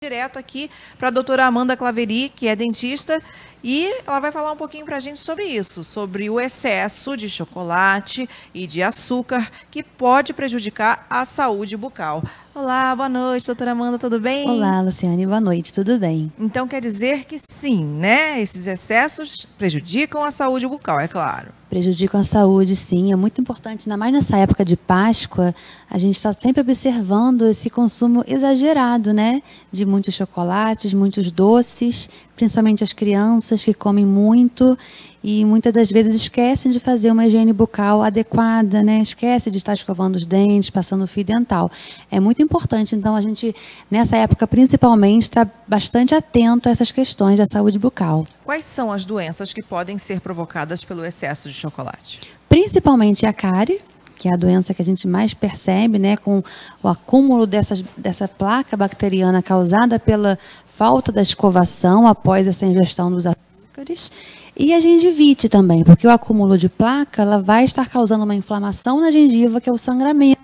Direto aqui para a doutora Amanda Claveri, que é dentista, e ela vai falar um pouquinho para a gente sobre isso, sobre o excesso de chocolate e de açúcar que pode prejudicar a saúde bucal. Olá, boa noite, doutora Amanda, tudo bem? Olá, Luciane, boa noite, tudo bem? Então quer dizer que sim, né? Esses excessos prejudicam a saúde bucal, é claro. Prejudicam a saúde, sim. É muito importante, ainda mais nessa época de Páscoa, a gente está sempre observando esse consumo exagerado, né? De muitos chocolates, muitos doces, principalmente as crianças que comem muito e muitas das vezes esquecem de fazer uma higiene bucal adequada, né? Esquece de estar escovando os dentes, passando fio dental. É muito importante, então, a gente, nessa época, principalmente, estar bastante atento a essas questões da saúde bucal. Quais são as doenças que podem ser provocadas pelo excesso de chocolate? Principalmente a cárie, que é a doença que a gente mais percebe, né, com o acúmulo dessa placa bacteriana causada pela falta da escovação após essa ingestão dos açúcares. E a gengivite também, porque o acúmulo de placa ela vai estar causando uma inflamação na gengiva, que é o sangramento.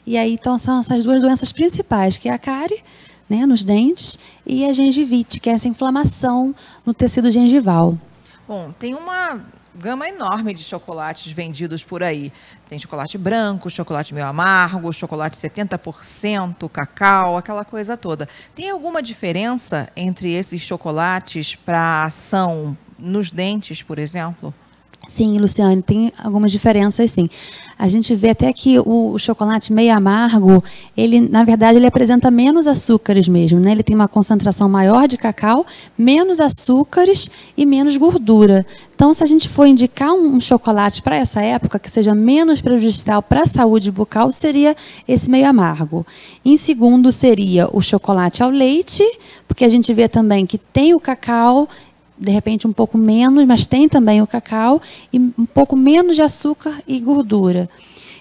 E aí então são essas duas doenças principais, que é a cárie, né, nos dentes, e a gengivite, que é essa inflamação no tecido gengival. Bom, tem uma gama enorme de chocolates vendidos por aí. Tem chocolate branco, chocolate meio amargo, chocolate 70%, cacau, aquela coisa toda. Tem alguma diferença entre esses chocolates para ação nos dentes, por exemplo? Sim, Luciane, tem algumas diferenças, sim. A gente vê até que o chocolate meio amargo, ele, na verdade, ele apresenta menos açúcares mesmo, né? Ele tem uma concentração maior de cacau, menos açúcares e menos gordura. Então, se a gente for indicar um chocolate para essa época que seja menos prejudicial para a saúde bucal, seria esse meio amargo. Em segundo, seria o chocolate ao leite, porque a gente vê também que tem o cacau, de repente um pouco menos, mas tem também o cacau e um pouco menos de açúcar e gordura.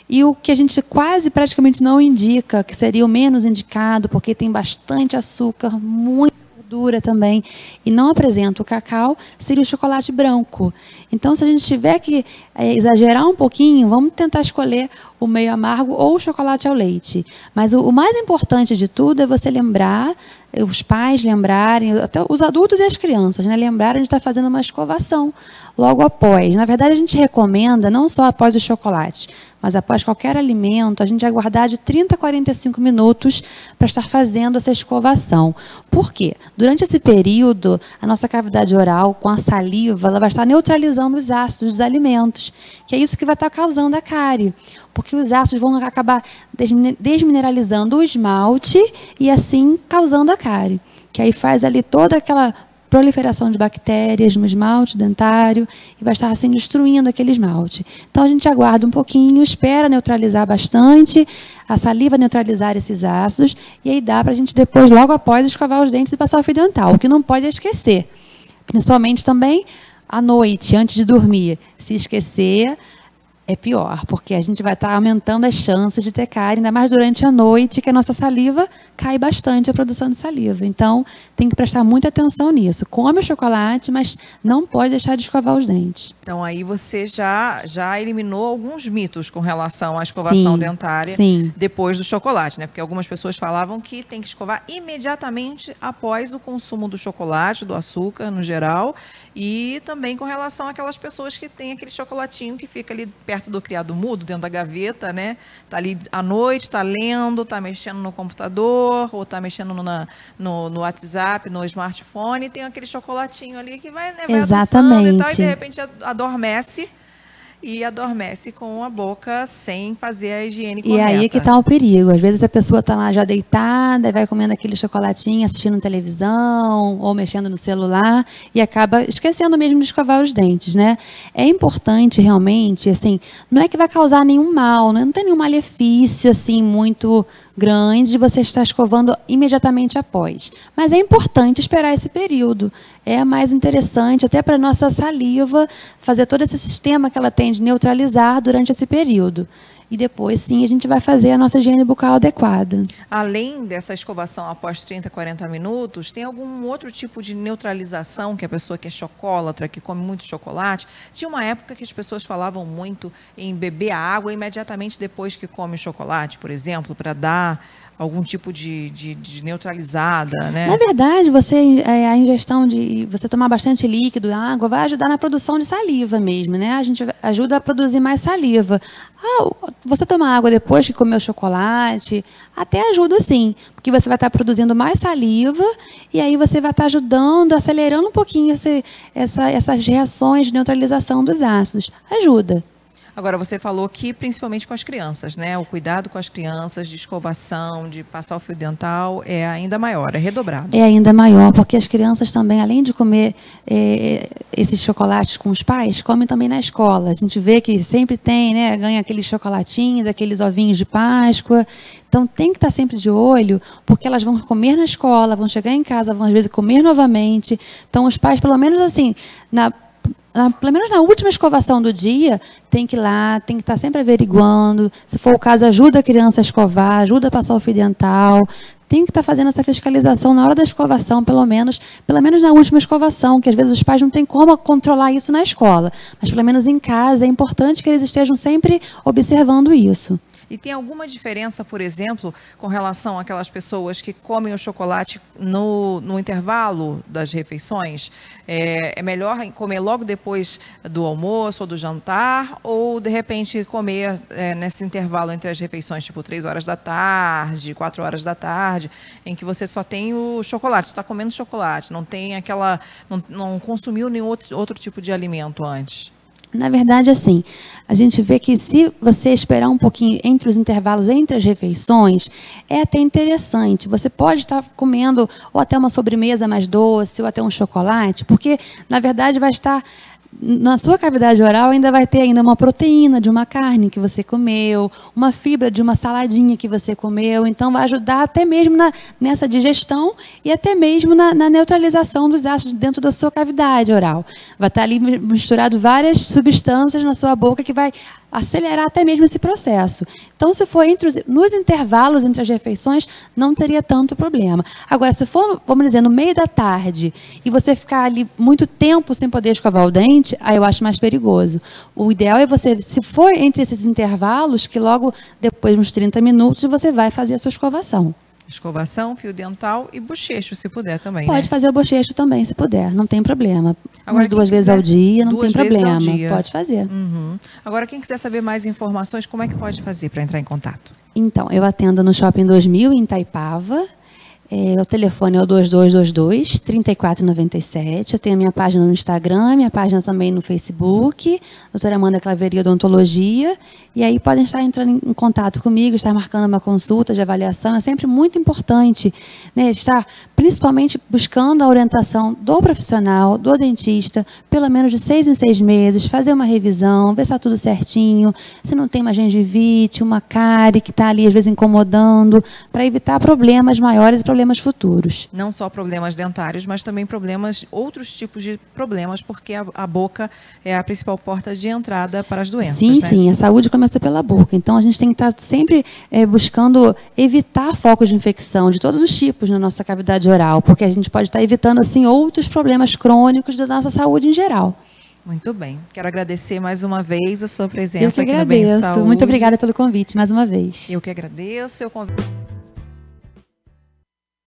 E o que a gente quase praticamente não indica, que seria o menos indicado, porque tem bastante açúcar, muita gordura também, e não apresenta o cacau, seria o chocolate branco. Então, se a gente tiver que exagerar um pouquinho, vamos tentar escolher o meio amargo ou o chocolate ao leite. Mas o mais importante de tudo é você lembrar, os pais lembrarem, até os adultos e as crianças, né, lembrarem de estar fazendo uma escovação logo após. Na verdade, a gente recomenda, não só após o chocolate, mas após qualquer alimento, a gente aguardar de 30 a 45 minutos para estar fazendo essa escovação. Por quê? Durante esse período, a nossa cavidade oral, com a saliva, ela vai estar neutralizando os ácidos dos alimentos, que é isso que vai estar causando a cárie. Porque os ácidos vão acabar desmineralizando o esmalte e assim causando a cárie. Que aí faz ali toda aquela proliferação de bactérias no esmalte dentário e vai estar assim destruindo aquele esmalte. Então a gente aguarda um pouquinho, espera neutralizar bastante, a saliva neutralizar esses ácidos e aí dá para a gente depois, logo após, escovar os dentes e passar o fio dental. O que não pode é esquecer. Principalmente também à noite, antes de dormir. Se esquecer, é pior, porque a gente vai estar aumentando as chances de ter cárie, ainda mais durante a noite, que a nossa saliva cai bastante a produção de saliva. Então, tem que prestar muita atenção nisso. Come o chocolate, mas não pode deixar de escovar os dentes. Então, aí você já eliminou alguns mitos com relação à escovação dentária depois do chocolate, né? Porque algumas pessoas falavam que tem que escovar imediatamente após o consumo do chocolate, do açúcar no geral, e também com relação àquelas pessoas que têm aquele chocolatinho que fica ali perto do criado mudo, dentro da gaveta, né? Tá ali à noite, tá lendo, tá mexendo no computador, ou tá mexendo no WhatsApp, no smartphone, e tem aquele chocolatinho ali que vai, né, vai adoçando e tal, e de repente adormece. E adormece com a boca sem fazer a higiene correta. E aí que está o perigo. Às vezes a pessoa está lá já deitada, vai comendo aquele chocolatinho, assistindo televisão ou mexendo no celular e acaba esquecendo mesmo de escovar os dentes, né? É importante realmente, assim, não é que vai causar nenhum mal, né? Não tem nenhum malefício assim muito grande de você estar escovando imediatamente após. Mas é importante esperar esse período. É mais interessante, até para a nossa saliva, fazer todo esse sistema que ela tem de neutralizar durante esse período. E depois, sim, a gente vai fazer a nossa higiene bucal adequada. Além dessa escovação após 30, 40 minutos, tem algum outro tipo de neutralização que a pessoa que é chocolatra, que come muito chocolate? Tinha uma época que as pessoas falavam muito em beber a água imediatamente depois que come o chocolate, por exemplo, para dar algum tipo de neutralizada, né? Na verdade, a ingestão de você tomar bastante líquido, água, vai ajudar na produção de saliva mesmo, né? A gente ajuda a produzir mais saliva. Você tomar água depois que comeu chocolate, até ajuda sim, porque você vai estar produzindo mais saliva e aí você vai estar ajudando, acelerando um pouquinho essas reações de neutralização dos ácidos. Ajuda. Agora, você falou que principalmente com as crianças, né? O cuidado com as crianças, de escovação, de passar o fio dental é ainda maior, é redobrado. É ainda maior, porque as crianças também, além de comer esses chocolates com os pais, comem também na escola. A gente vê que sempre tem, né? Ganha aqueles chocolatinhos, aqueles ovinhos de Páscoa. Então, tem que estar sempre de olho, porque elas vão comer na escola, vão chegar em casa, vão às vezes comer novamente. Então, os pais, pelo menos assim, pelo menos na última escovação do dia, tem que ir lá, tem que estar sempre averiguando. Se for o caso, ajuda a criança a escovar, ajuda a passar o fio dental. Tem que estar fazendo essa fiscalização na hora da escovação, pelo menos na última escovação, que às vezes os pais não têm como controlar isso na escola. Mas pelo menos em casa é importante que eles estejam sempre observando isso. E tem alguma diferença, por exemplo, com relação àquelas pessoas que comem o chocolate no intervalo das refeições? É melhor comer logo depois do almoço ou do jantar? Ou, de repente, comer nesse intervalo entre as refeições, tipo 3 horas da tarde, 4 horas da tarde, em que você só tem o chocolate, você está comendo chocolate, não tem não consumiu nenhum outro tipo de alimento antes? Na verdade, assim, a gente vê que se você esperar um pouquinho entre os intervalos, entre as refeições, é até interessante. Você pode estar comendo ou até uma sobremesa mais doce, ou até um chocolate, porque, na verdade, vai estar... Na sua cavidade oral ainda vai ter ainda uma proteína de uma carne que você comeu, uma fibra de uma saladinha que você comeu. Então, vai ajudar até mesmo nessa digestão e até mesmo na neutralização dos ácidos dentro da sua cavidade oral. Vai estar ali misturado várias substâncias na sua boca que vai acelerar até mesmo esse processo. Então, se for nos intervalos entre as refeições, não teria tanto problema. Agora, se for, vamos dizer, no meio da tarde, e você ficar ali muito tempo sem poder escovar o dente, aí eu acho mais perigoso. O ideal é você, se for entre esses intervalos, que logo depois de uns 30 minutos, você vai fazer a sua escovação. Escovação, fio dental e bochecho, se puder também, Pode fazer o bochecho também, se puder, não tem problema. Agora, umas 2 vezes ao dia, não tem problema, pode fazer. Uhum. Agora, quem quiser saber mais informações, como é que pode fazer para entrar em contato? Então, eu atendo no Shopping 2000, em Itaipava. O telefone é o 2222-3497. Eu tenho a minha página no Instagram, minha página também no Facebook, doutora Amanda Claveria Odontologia. E aí podem estar entrando em contato comigo, estar marcando uma consulta de avaliação. É sempre muito importante, né, estar principalmente buscando a orientação do profissional, do dentista, pelo menos de 6 em 6 meses, fazer uma revisão, ver se está tudo certinho, se não tem uma gengivite, uma cárie que está ali às vezes incomodando, para evitar problemas maiores e problemas futuros. Não só problemas dentários, mas também outros tipos de problemas, porque a boca é a principal porta de entrada para as doenças. Sim, né? Sim, a saúde começa pela boca. Então, a gente tem que estar sempre buscando evitar focos de infecção de todos os tipos na nossa cavidade oral, porque a gente pode estar evitando, assim, outros problemas crônicos da nossa saúde em geral. Muito bem. Quero agradecer mais uma vez a sua presença aqui no Bem Saúde. Muito obrigada pelo convite, mais uma vez. Eu que agradeço.